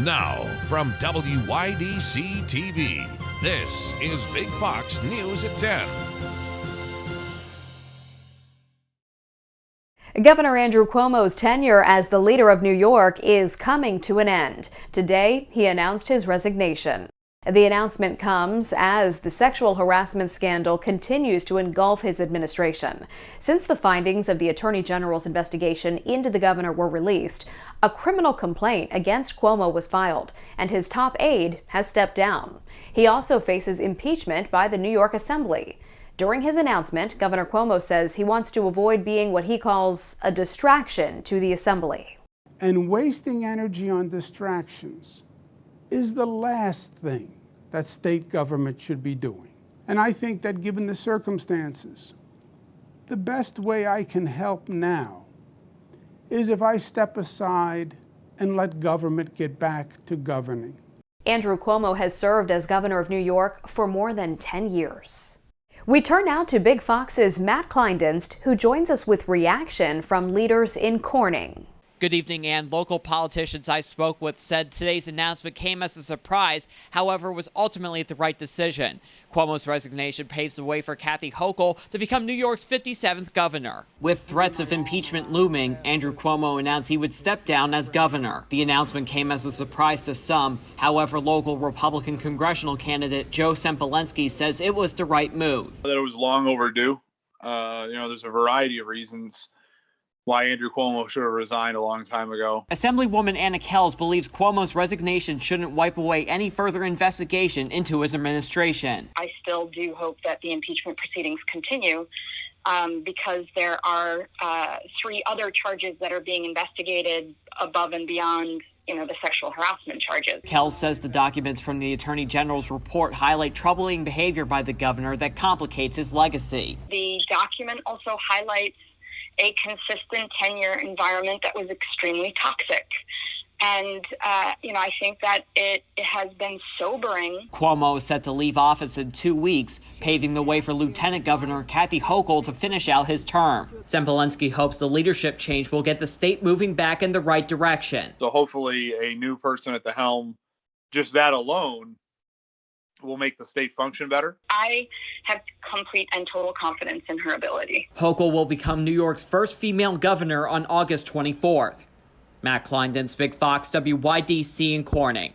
Now, from WYDC TV, this is Big Fox News at 10. Governor Andrew Cuomo's tenure as the leader of New York is coming to an end. Today, he announced his resignation. The announcement comes as the sexual harassment scandal continues to engulf his administration. Since the findings of the Attorney General's investigation into the governor were released, a criminal complaint against Cuomo was filed, and his top aide has stepped down. He also faces impeachment by the New York Assembly. During his announcement, Governor Cuomo says he wants to avoid being what he calls a distraction to the Assembly. And wasting energy on distractions is the last thing that state government should be doing. And I think that given the circumstances, the best way I can help now is if I step aside and let government get back to governing. Andrew Cuomo has served as governor of New York for more than 10 years. We turn now to Big Fox's Matt Kleindienst, who joins us with reaction from leaders in Corning. Good evening, Ann. Local politicians I spoke with said today's announcement came as a surprise, however, was ultimately the right decision. Cuomo's resignation paves the way for Kathy Hochul to become New York's 57th governor. With threats of impeachment looming, Andrew Cuomo announced he would step down as governor. The announcement came as a surprise to some. However, local Republican congressional candidate Joe Sempolenski says it was the right move. That it was long overdue. There's a variety of reasons why Andrew Cuomo should have resigned a long time ago. Assemblywoman Anna Kells believes Cuomo's resignation shouldn't wipe away any further investigation into his administration. I still do hope that the impeachment proceedings continue because there are 3 other charges that are being investigated above and beyond the sexual harassment charges. Kells says the documents from the Attorney General's report highlight troubling behavior by the governor that complicates his legacy. The document also highlights a consistent tenure environment that was extremely toxic. And, I think that it has been sobering. Cuomo is set to leave office in 2 weeks, paving the way for Lieutenant Governor Kathy Hochul to finish out his term. Sempolenski hopes the leadership change will get the state moving back in the right direction. So hopefully a new person at the helm, just that alone, will make the state function better. I have complete and total confidence in her ability. Hochul will become New York's first female governor on August 24th. Matt Kleindienst, Big Fox, WYDC in Corning.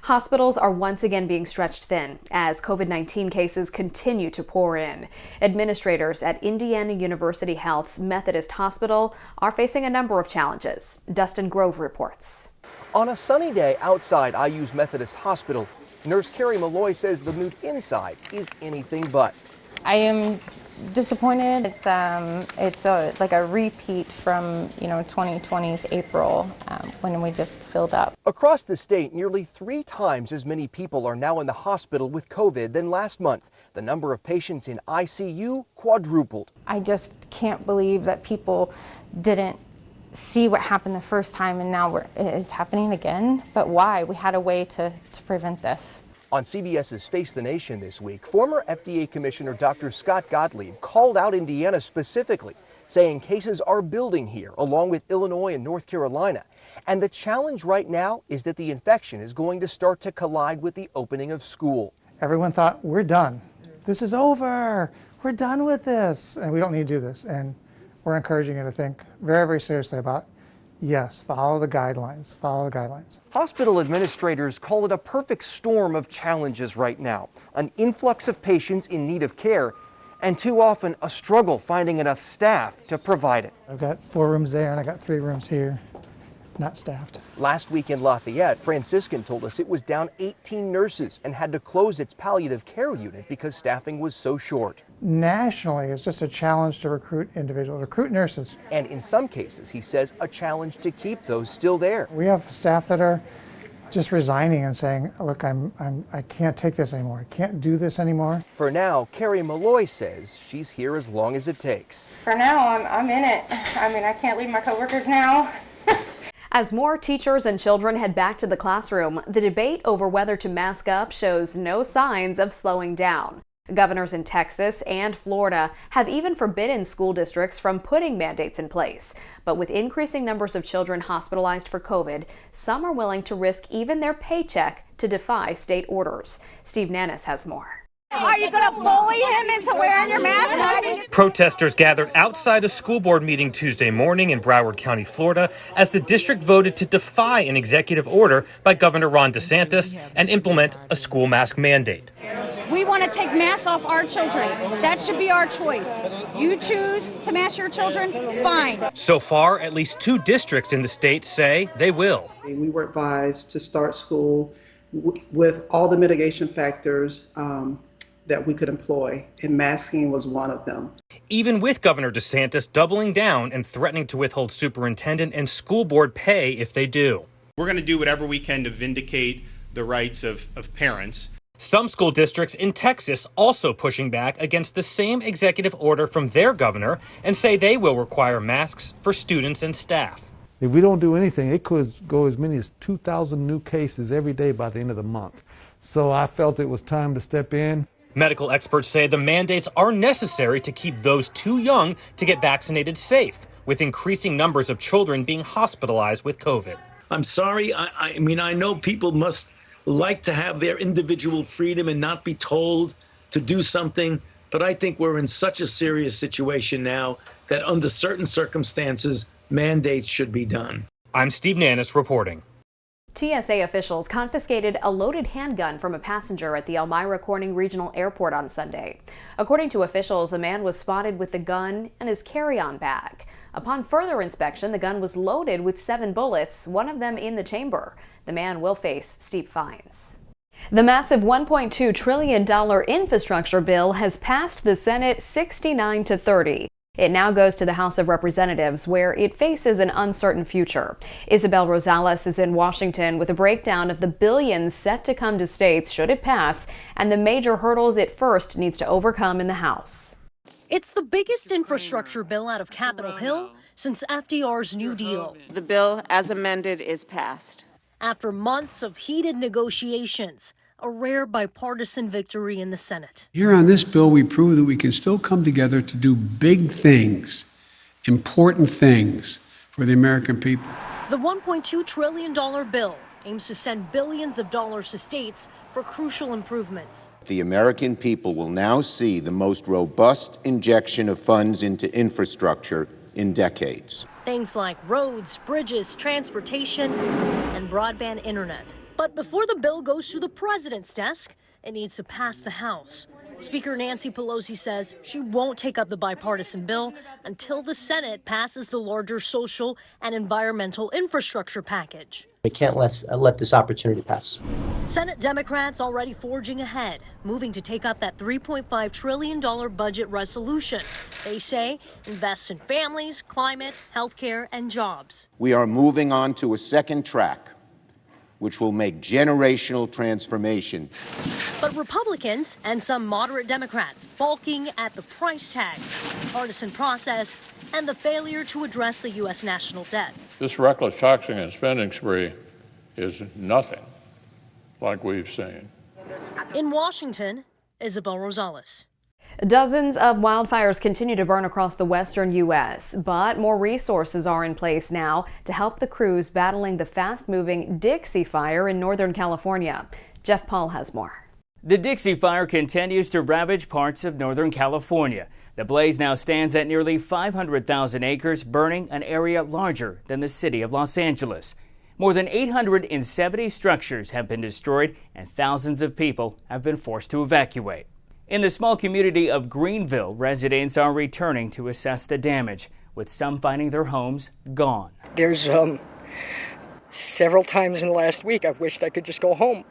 Hospitals are once again being stretched thin as COVID-19 cases continue to pour in. Administrators at Indiana University Health's Methodist Hospital are facing a number of challenges. Dustin Grove reports. On a sunny day outside IU's Methodist Hospital, Nurse Carrie Malloy says the mood inside is anything but. I am disappointed. It's like a repeat from 2020's April when we just filled up. Across the state, nearly 3 times as many people are now in the hospital with COVID than last month. The number of patients in ICU quadrupled. I just can't believe that people didn't see what happened the first time and now it's happening again. But why? We had a way to prevent this. On CBS's Face the Nation this week, former FDA Commissioner Dr. Scott Gottlieb called out Indiana specifically, saying cases are building here, along with Illinois and North Carolina. And the challenge right now is that the infection is going to start to collide with the opening of school. Everyone thought, we're done. This is over. We're done with this. And we don't need to do this. And we're encouraging you to think very, very seriously about, yes, follow the guidelines, follow the guidelines. Hospital administrators call it a perfect storm of challenges right now. An influx of patients in need of care, and too often a struggle finding enough staff to provide it. I've got 4 rooms there and I got 3 rooms here, not staffed. Last week in Lafayette, Franciscan told us it was down 18 nurses and had to close its palliative care unit because staffing was so short. Nationally, it's just a challenge to recruit individuals, recruit nurses. And in some cases, he says, a challenge to keep those still there. We have staff that are just resigning and saying, look, I can't take this anymore. I can't do this anymore. For now, Carrie Malloy says she's here as long as it takes. For now, I'm in it. I can't leave my coworkers now. As more teachers and children head back to the classroom, the debate over whether to mask up shows no signs of slowing down. Governors in Texas and Florida have even forbidden school districts from putting mandates in place. But with increasing numbers of children hospitalized for COVID, some are willing to risk even their paycheck to defy state orders. Steve Nannis has more. Are you going to bully him into wearing your mask? Protesters gathered outside a school board meeting Tuesday morning in Broward County, Florida, as the district voted to defy an executive order by Governor Ron DeSantis and implement a school mask mandate. We want to take masks off our children. That should be our choice. You choose to mask your children, fine. So far, at least 2 districts in the state say they will. We were advised to start school with all the mitigation factors that we could employ, and masking was one of them. Even with Governor DeSantis doubling down and threatening to withhold superintendent and school board pay if they do. We're going to do whatever we can to vindicate the rights of parents. Some school districts in Texas also pushing back against the same executive order from their governor and say they will require masks for students and staff. If we don't do anything, it could go as many as 2,000 new cases every day by the end of the month. So I felt it was time to step in. Medical experts say the mandates are necessary to keep those too young to get vaccinated safe, with increasing numbers of children being hospitalized with COVID. I'm sorry. I mean, I know people must like to have their individual freedom and not be told to do something, but I think we're in such a serious situation now that under certain circumstances, mandates should be done. I'm Steve Nannis reporting. TSA officials confiscated a loaded handgun from a passenger at the Elmira Corning Regional Airport on Sunday. According to officials, a man was spotted with the gun and his carry-on bag. Upon further inspection, the gun was loaded with 7 bullets, one of them in the chamber. The man will face steep fines. The massive $1.2 trillion infrastructure bill has passed the Senate 69-30. It now goes to the House of Representatives, where it faces an uncertain future. Isabel Rosales is in Washington with a breakdown of the billions set to come to states should it pass, and the major hurdles it first needs to overcome in the House. It's the biggest infrastructure bill out of Capitol Hill since FDR's New Deal. The bill, as amended, is passed. After months of heated negotiations, a rare bipartisan victory in the Senate. Here on this bill, we prove that we can still come together to do big things, important things for the American people. The $1.2 trillion bill aims to send billions of dollars to states for crucial improvements. The American people will now see the most robust injection of funds into infrastructure in decades. Things like roads, bridges, transportation, and broadband internet. But before the bill goes to the president's desk, it needs to pass the House. Speaker Nancy Pelosi says she won't take up the bipartisan bill until the Senate passes the larger social and environmental infrastructure package. We can't let this opportunity pass. Senate Democrats already forging ahead, moving to take up that $3.5 trillion budget resolution. They say invests in families, climate, healthcare, and jobs. We are moving on to a second track, which will make generational transformation. But Republicans and some moderate Democrats balking at the price tag, partisan process, and the failure to address the U.S. national debt. This reckless taxing and spending spree is nothing like we've seen. In Washington, Isabel Rosales. Dozens of wildfires continue to burn across the western U.S., but more resources are in place now to help the crews battling the fast-moving Dixie Fire in Northern California. Jeff Paul has more. The Dixie Fire continues to ravage parts of Northern California. The blaze now stands at nearly 500,000 acres, burning an area larger than the city of Los Angeles. More than 870 structures have been destroyed, and thousands of people have been forced to evacuate. In the small community of Greenville, residents are returning to assess the damage, with some finding their homes gone. There's several times in the last week I've wished I could just go home.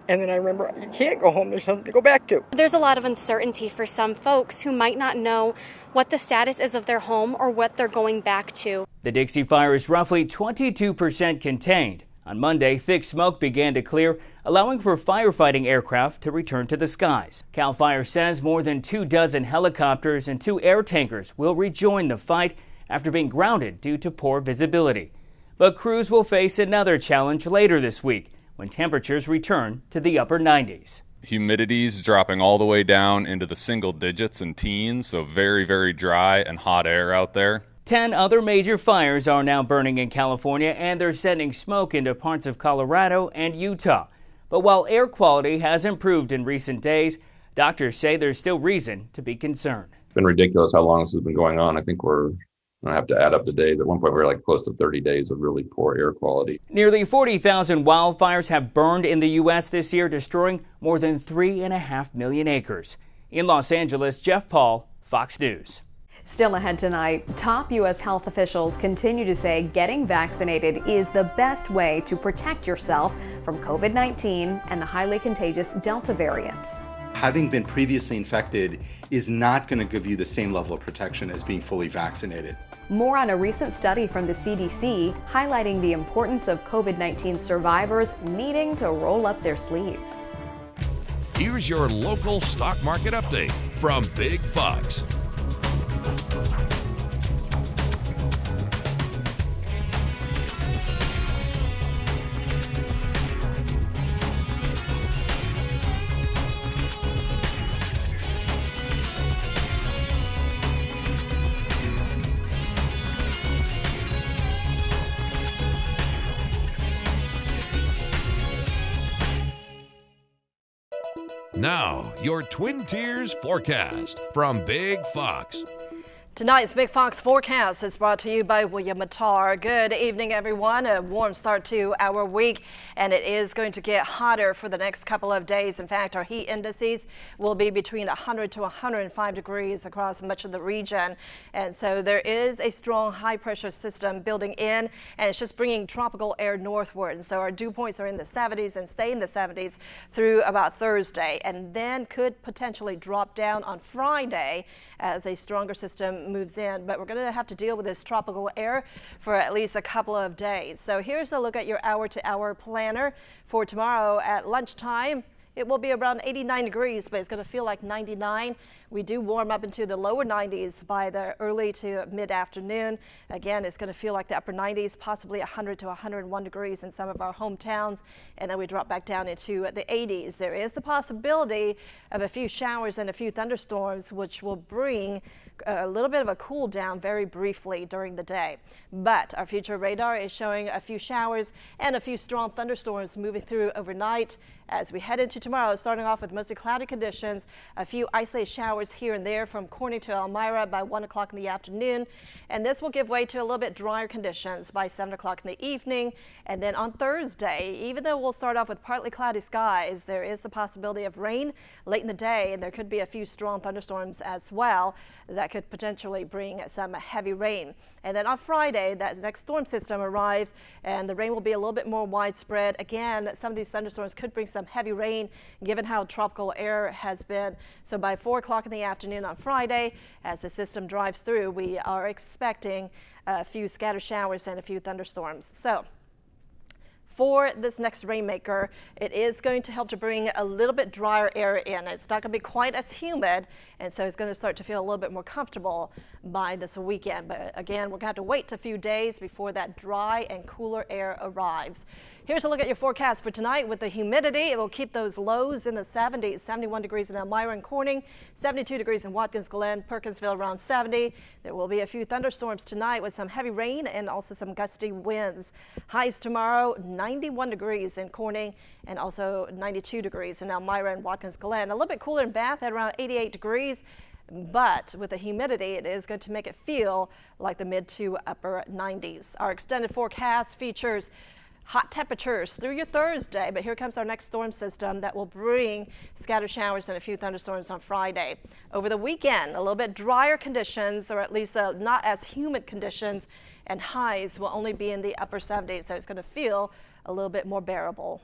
And then I remember, you can't go home, there's nothing to go back to. There's a lot of uncertainty for some folks who might not know what the status is of their home or what they're going back to. The Dixie Fire is roughly 22% contained. On Monday, thick smoke began to clear, allowing for firefighting aircraft to return to the skies. CAL FIRE says more than 24 helicopters and 2 air tankers will rejoin the fight after being grounded due to poor visibility. But crews will face another challenge later this week when temperatures return to the upper 90s. Humidity's dropping all the way down into the single digits and teens, so very, very dry and hot air out there. 10 other major fires are now burning in California, and they're sending smoke into parts of Colorado and Utah. But while air quality has improved in recent days, doctors say there's still reason to be concerned. It's been ridiculous how long this has been going on. I think I have to add up the days. At one point, we were like close to 30 days of really poor air quality. Nearly 40,000 wildfires have burned in the U.S. this year, destroying more than 3.5 million acres. In Los Angeles, Jeff Paul, Fox News. Still ahead tonight, top U.S. health officials continue to say getting vaccinated is the best way to protect yourself from COVID-19 and the highly contagious Delta variant. Having been previously infected is not going to give you the same level of protection as being fully vaccinated. More on a recent study from the CDC highlighting the importance of COVID-19 survivors needing to roll up their sleeves. Here's your local stock market update from Big Fox. Now, your Twin Tiers forecast from Big Fox. Tonight's Big Fox forecast is brought to you by William Mattar. Good evening, everyone. A warm start to our week, and it is going to get hotter for the next couple of days. In fact, our heat indices will be between 100 to 105 degrees across much of the region. And so there is a strong high pressure system building in, and it's just bringing tropical air northward. And so our dew points are in the 70s and stay in the 70s through about Thursday, and then could potentially drop down on Friday as a stronger system moves in. But we're going to have to deal with this tropical air for at least a couple of days. So here's a look at your hour-to-hour planner for tomorrow at lunchtime. It will be around 89 degrees, but it's going to feel like 99. We do warm up into the lower 90s by the early to mid-afternoon. Again, it's going to feel like the upper 90s, possibly 100 to 101 degrees in some of our hometowns, and then we drop back down into the 80s. There is the possibility of a few showers and a few thunderstorms, which will bring a little bit of a cool down very briefly during the day. But our future radar is showing a few showers and a few strong thunderstorms moving through overnight. As we head into tomorrow, starting off with mostly cloudy conditions, a few isolated showers here and there from Corning to Elmira by 1 o'clock in the afternoon. And this will give way to a little bit drier conditions by 7 o'clock in the evening. And then on Thursday, even though we'll start off with partly cloudy skies, there is the possibility of rain late in the day, and there could be a few strong thunderstorms as well that could potentially bring some heavy rain. And then on Friday, that next storm system arrives, and the rain will be a little bit more widespread. Again, some of these thunderstorms could bring some heavy rain given how tropical air has been. So by 4 o'clock in the afternoon on Friday, as the system drives through, we are expecting a few scattered showers and a few thunderstorms. So for this next rainmaker, it is going to help to bring a little bit drier air in. It's not going to be quite as humid, and so it's going to start to feel a little bit more comfortable by this weekend. But again, we're going to have to wait a few days before that dry and cooler air arrives. Here's a look at your forecast for tonight with the humidity. It will keep those lows in the 70s, 71 degrees in Elmira and Corning, 72 degrees in Watkins Glen, Perkinsville around 70. There will be a few thunderstorms tonight with some heavy rain and also some gusty winds. Highs tomorrow, 91 degrees in Corning and also 92 degrees in Elmira and Watkins Glen. A little bit cooler in Bath at around 88 degrees. But with the humidity, it is going to make it feel like the mid to upper 90s. Our extended forecast features hot temperatures through your Thursday, but here comes our next storm system that will bring scattered showers and a few thunderstorms on Friday. Over the weekend, a little bit drier conditions, or at least not as humid conditions, and highs will only be in the upper 70s, so it's going to feel a little bit more bearable.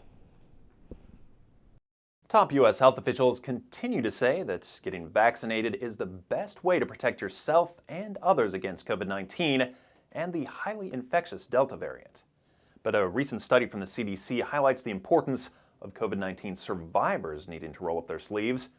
Top U.S. health officials continue to say that getting vaccinated is the best way to protect yourself and others against COVID-19 and the highly infectious Delta variant. But a recent study from the CDC highlights the importance of COVID-19 survivors needing to roll up their sleeves.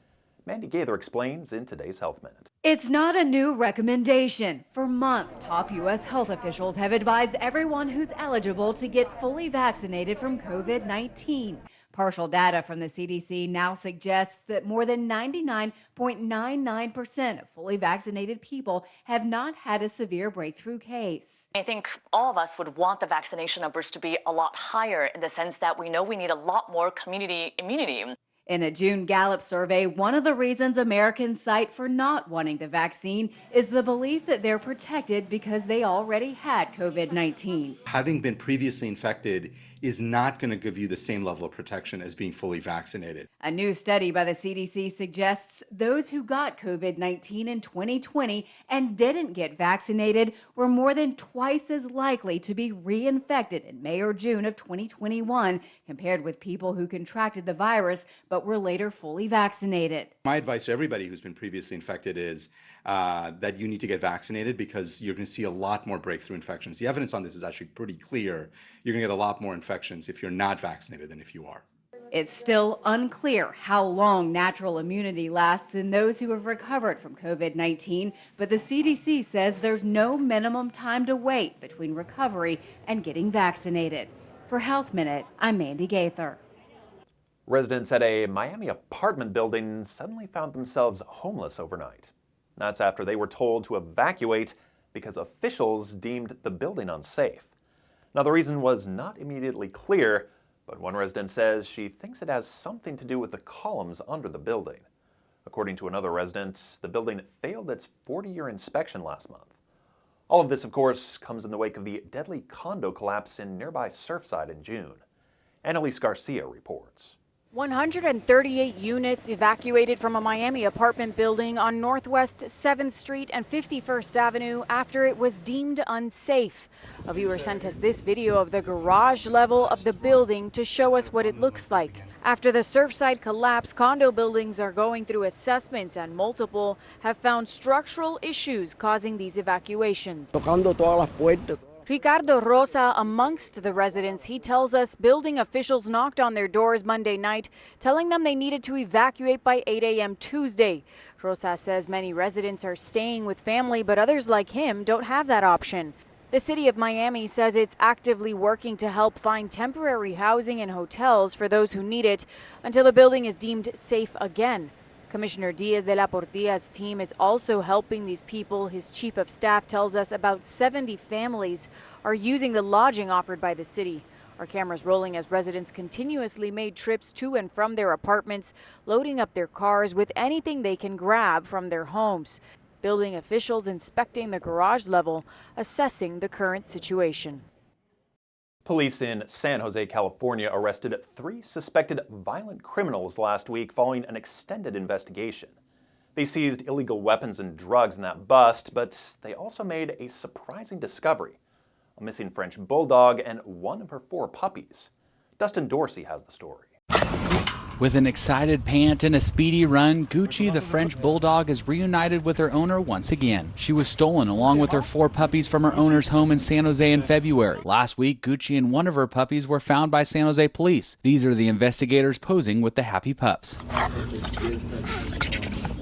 Mandy Gaither explains in today's Health Minute. It's not a new recommendation. For months, top U.S. health officials have advised everyone who's eligible to get fully vaccinated from COVID-19. Partial data from the CDC now suggests that more than 99.99% of fully vaccinated people have not had a severe breakthrough case. I think all of us would want the vaccination numbers to be a lot higher in the sense that we know we need a lot more community immunity. In a June Gallup survey, one of the reasons Americans cite for not wanting the vaccine is the belief that they're protected because they already had COVID-19. Having been previously infected is not going to give you the same level of protection as being fully vaccinated. A new study by the CDC suggests those who got COVID-19 in 2020 and didn't get vaccinated were more than twice as likely to be reinfected in May or June of 2021 compared with people who contracted the virus but were later fully vaccinated. My advice to everybody who's been previously infected is that you need to get vaccinated because you're going to see a lot more breakthrough infections. The evidence on this is actually pretty clear. You're going to get a lot more infections if you're not vaccinated than if you are. It's still unclear how long natural immunity lasts in those who have recovered from COVID-19, but the CDC says there's no minimum time to wait between recovery and getting vaccinated. For Health Minute, I'm Mandy Gaither. Residents at a Miami apartment building suddenly found themselves homeless overnight. That's after they were told to evacuate because officials deemed the building unsafe. Now, the reason was not immediately clear, but one resident says she thinks it has something to do with the columns under the building. According to another resident, the building failed its 40-year inspection last month. All of this, of course, comes in the wake of the deadly condo collapse in nearby Surfside in June. Annalise Garcia reports. 138 units evacuated from a Miami apartment building on Northwest 7th Street and 51st Avenue after it was deemed unsafe. A viewer sent us this video of the garage level of the building to show us what it looks like. After the Surfside collapse, condo buildings are going through assessments and multiple have found structural issues causing these evacuations. Ricardo Rosa amongst the residents. He tells us building officials knocked on their doors Monday night, telling them they needed to evacuate by 8 a.m. Tuesday. Rosa says many residents are staying with family, but others like him don't have that option. The city of Miami says it's actively working to help find temporary housing and hotels for those who need it until the building is deemed safe again. Commissioner Diaz de la Portilla's team is also helping these people. His chief of staff tells us about 70 families are using the lodging offered by the city. Our cameras rolling as residents continuously made trips to and from their apartments, loading up their cars with anything they can grab from their homes. Building officials inspecting the garage level, assessing the current situation. Police in San Jose, California arrested 3 suspected violent criminals last week following an extended investigation. They seized illegal weapons and drugs in that bust, but they also made a surprising discovery: a missing French bulldog and one of her 4 puppies. Dustin Dorsey has the story. With an excited pant and a speedy run, Gucci, the French bulldog, is reunited with her owner once again. She was stolen along with her 4 puppies from her owner's home in San Jose in February. Last week, Gucci and one of her puppies were found by San Jose police. These are the investigators posing with the happy pups.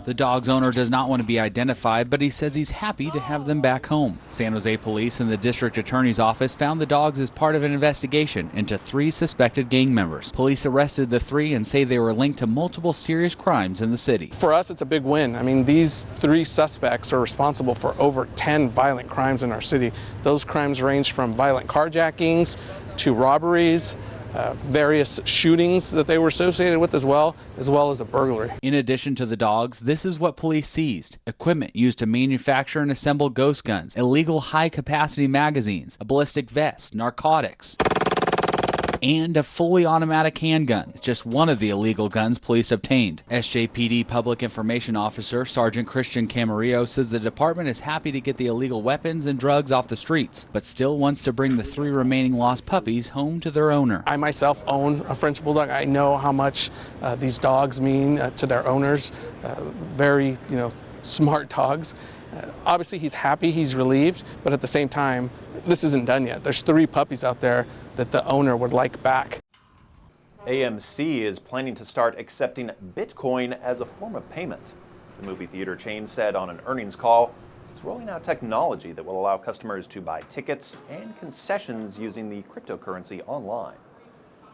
The dog's owner does not want to be identified, but he says he's happy to have them back home. San Jose police and the district attorney's office found the dogs as part of an investigation into 3 suspected gang members. Police arrested the 3 and say they were linked to multiple serious crimes in the city. For us, it's a big win. I mean, these 3 suspects are responsible for over 10 violent crimes in our city. Those crimes range from violent carjackings to robberies, various shootings that they were associated with as well as a burglary. In addition to the dogs, this is what police seized: equipment used to manufacture and assemble ghost guns, illegal high-capacity magazines, a ballistic vest, narcotics, and a fully automatic handgun, just one of the illegal guns police obtained. SJPD Public Information Officer Sergeant Christian Camarillo says the department is happy to get the illegal weapons and drugs off the streets, but still wants to bring the 3 remaining lost puppies home to their owner. I myself own a French bulldog. I know how much these dogs mean to their owners. Very, smart dogs. Obviously, he's happy, he's relieved, but at the same time, this isn't done yet. There's 3 puppies out there that the owner would like back. AMC is planning to start accepting Bitcoin as a form of payment. The movie theater chain said on an earnings call it's rolling out technology that will allow customers to buy tickets and concessions using the cryptocurrency online.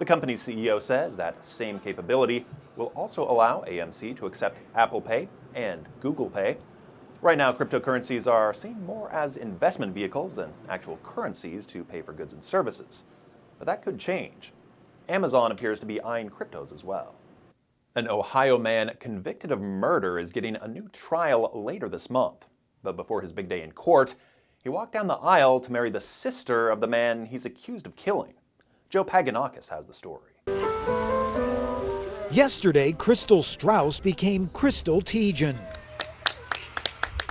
The company's CEO says that same capability will also allow AMC to accept Apple Pay and Google Pay. Right now, cryptocurrencies are seen more as investment vehicles than actual currencies to pay for goods and services. But that could change. Amazon appears to be eyeing cryptos as well. An Ohio man convicted of murder is getting a new trial later this month. But before his big day in court, he walked down the aisle to marry the sister of the man he's accused of killing. Joe Paganakis has the story. Yesterday, Crystal Strauss became Crystal Teigen,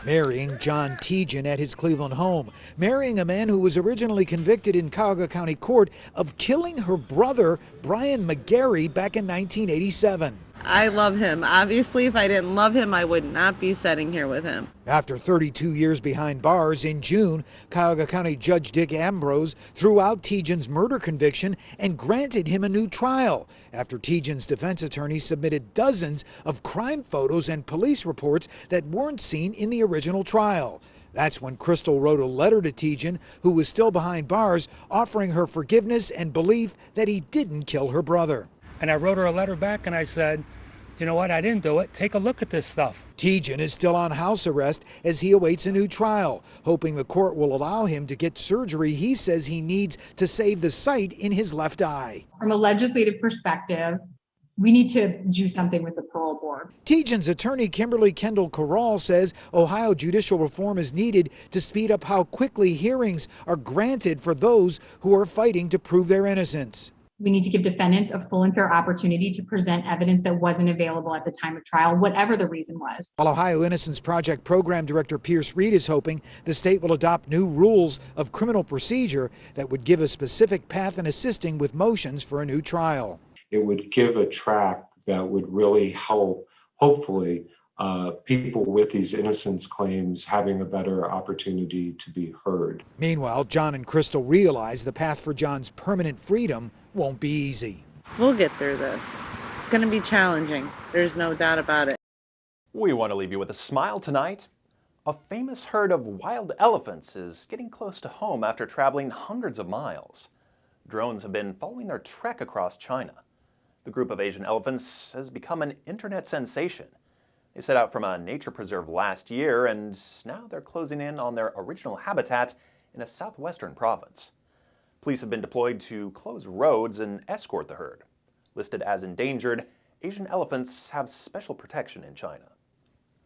marrying John Teigen at his Cleveland home, marrying a man who was originally convicted in Cuyahoga County Court of killing her brother, Brian McGarry, back in 1987. I love him. Obviously, if I didn't love him, I would not be sitting here with him. After 32 years behind bars, in June, Cuyahoga County Judge Dick Ambrose threw out Teigen's murder conviction and granted him a new trial after Teigen's defense attorney submitted dozens of crime photos and police reports that weren't seen in the original trial. That's when Crystal wrote a letter to Teigen, who was still behind bars, offering her forgiveness and belief that he didn't kill her brother. And I wrote her a letter back and I said, you know what, I didn't do it. Take a look at this stuff. Teigen is still on house arrest as he awaits a new trial, hoping the court will allow him to get surgery he says he needs to save the sight in his left eye. From a legislative perspective, we need to do something with the parole board. Teigen's attorney, Kimberly Kendall Corral, says Ohio judicial reform is needed to speed up how quickly hearings are granted for those who are fighting to prove their innocence. We need to give defendants a full and fair opportunity to present evidence that wasn't available at the time of trial, whatever the reason was. While Ohio Innocence Project Program Director Pierce Reed is hoping the state will adopt new rules of criminal procedure that would give a specific path in assisting with motions for a new trial. It would give a track that would really help, hopefully, people with these innocence claims having a better opportunity to be heard. Meanwhile, John and Crystal realize the path for John's permanent freedom won't be easy. We'll get through this. It's going to be challenging. There's no doubt about it. We want to leave you with a smile tonight. A famous herd of wild elephants is getting close to home after traveling hundreds of miles. Drones have been following their trek across China. The group of Asian elephants has become an internet sensation. They set out from a nature preserve last year, and now they're closing in on their original habitat in a southwestern province. Police have been deployed to close roads and escort the herd. Listed as endangered, Asian elephants have special protection in China.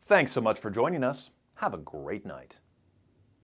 Thanks so much for joining us. Have a great night.